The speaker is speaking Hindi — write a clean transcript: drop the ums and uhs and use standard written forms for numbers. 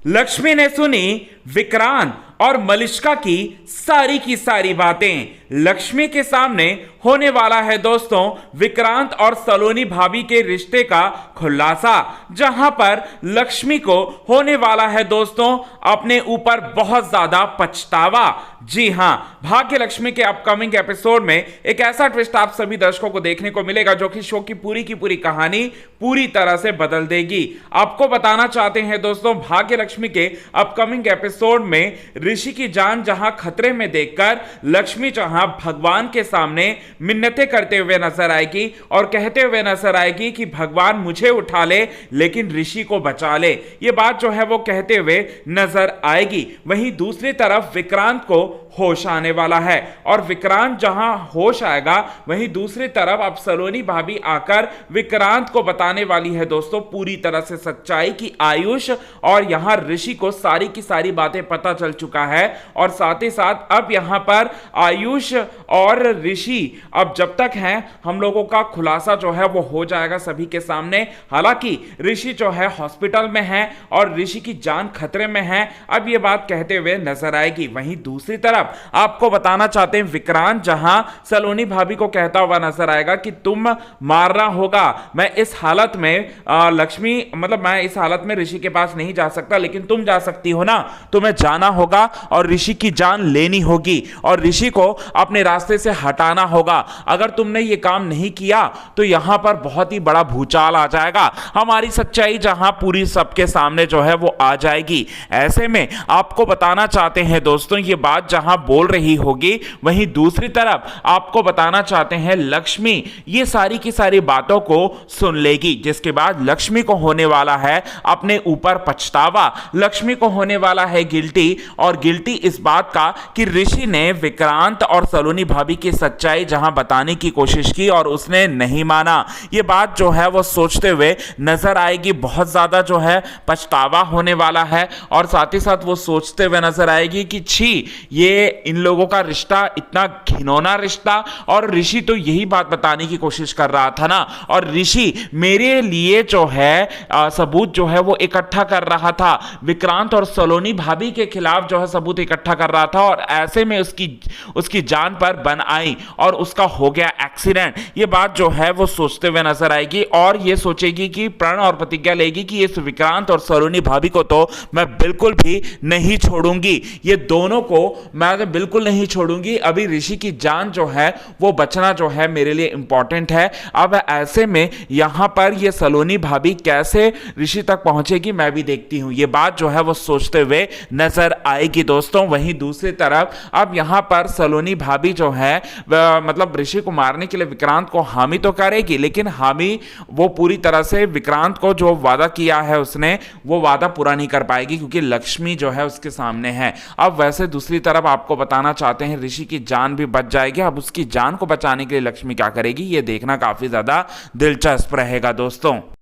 लक्ष्मी ने सुनी विक्रांत और मलिष्का की सारी बातें। लक्ष्मी के सामने होने वाला है दोस्तों विक्रांत और सलोनी भाभी के रिश्ते का खुलासा, जहां पर लक्ष्मी को होने वाला है दोस्तों अपने ऊपर बहुत ज्यादा पछतावा। जी हां, भाग्य लक्ष्मी के अपकमिंग एपिसोड में एक ऐसा ट्विस्ट आप सभी दर्शकों को देखने को मिलेगा जो कि शो की पूरी कहानी पूरी तरह से बदल देगी। आपको बताना चाहते हैं दोस्तों भाग्य लक्ष्मी के अपकमिंग एपिसोड में ऋषि की जान जहां खतरे में देखकर लक्ष्मी जहां भगवान के सामने मिन्नतें करते हुए नजर आएगी और कहते हुए नजर आएगी कि भगवान मुझे उठा ले लेकिन ऋषि को बचा ले। यह बात जो है वो कहते हुए नजर आएगी। वहीं दूसरी तरफ विक्रांत को होश आने वाला है और विक्रांत जहां होश आएगा वहीं दूसरी तरफ अब सलोनी भाभी आकर विक्रांत को बताने वाली है दोस्तों पूरी तरह से सच्चाई की आयुष और यहां ऋषि को सारी की सारी बातें पता चल चुका है और साथ ही साथ अब यहां पर आयुष और ऋषि अब जब तक हैं हम लोगों का खुलासा जो है वो हो जाएगा सभी के सामने। हालांकि ऋषि जो है हॉस्पिटल में है और ऋषि की जान खतरे में है, अब ये बात कहते हुए नजर आएगी। वहीं दूसरी तरफ आपको बताना चाहते हैं विक्रांत जहां सलोनी भाभी को कहता हुआ नजर आएगा कि तुम मारना होगा, मैं इस हालत में लक्ष्मी मतलब मैं इस हालत में ऋषि के पास नहीं जा सकता लेकिन तुम जा सकती हो ना, तुम्हें जाना होगा और ऋषि की जान लेनी होगी और ऋषि को अपने रास्ते से हटाना होगा। अगर तुमने ये काम नहीं किया तो यहां पर बहुत ही बड़ा भूचाल आ जाएगा, हमारी सच्चाई जहां पूरी सबके सामने जो है वो आ जाएगी। ऐसे में आपको बताना चाहते हैं दोस्तों ये बात जहां बोल रही होगी वहीं दूसरी तरफ आपको बताना चाहते हैं लक्ष्मी ये सारी की सारी बातों को सुन लेगी, जिसके बाद लक्ष्मी को होने वाला है अपने ऊपर पछतावा। लक्ष्मी को होने वाला है गिल्टी और गिल्टी इस बात का कि ऋषि ने विक्रांत और सलोनी भाभी की सच्चाई जहां बताने की कोशिश की और उसने नहीं माना। यह बात जो है वो सोचते हुए नजर आएगी, बहुत ज्यादा जो है पछतावा होने वाला है और साथ ही साथ वो सोचते हुए नजर आएगी कि छी ये इन लोगों का रिश्ता इतना घिनौना रिश्ता और ऋषि तो यही बात बताने की कोशिश कर रहा था ना और ऋषि मेरे लिए जो है सबूत जो है वो इकट्ठा कर रहा था, विक्रांत और सलोनी भाभी के खिलाफ जो है सबूत इकट्ठा कर रहा था और ऐसे में उसकी जान पर बन आई और उसका हो गया एक्सीडेंट। ये बात जो है वो सोचते हुए नजर आएगी और ये सोचेगी कि प्रण और प्रतिज्ञा लेगी कि इस विक्रांत और सलोनी भाभी को तो मैं बिल्कुल भी नहीं छोड़ूंगी, ये दोनों को मैं बिल्कुल नहीं छोड़ूंगी। अभी ऋषि की जान जो है वो बचना जो है मेरे लिए इंपॉर्टेंट है। अब ऐसे में यहां पर ये सलोनी भाभी कैसे ऋषि तक पहुंचेगी मैं भी देखती हूं, ये बात जो है वो सोचते हुए नजर आएगी दोस्तों। वहीं दूसरी तरफ अब यहां पर सलोनी भाभी जो है मतलब ऋषि को मारने के लिए विक्रांत को हामी तो करेगी लेकिन हामी वो पूरी तरह से विक्रांत को जो वादा किया है उसने वो वादा पूरा नहीं कर पाएगी क्योंकि लक्ष्मी जो है उसके सामने है। अब वैसे दूसरी तरफ आपको बताना चाहते हैं ऋषि की जान भी बच जाएगी। अब उसकी जान को बचाने के लिए लक्ष्मी क्या करेगी ये देखना काफी ज्यादा दिलचस्प रहेगा दोस्तों।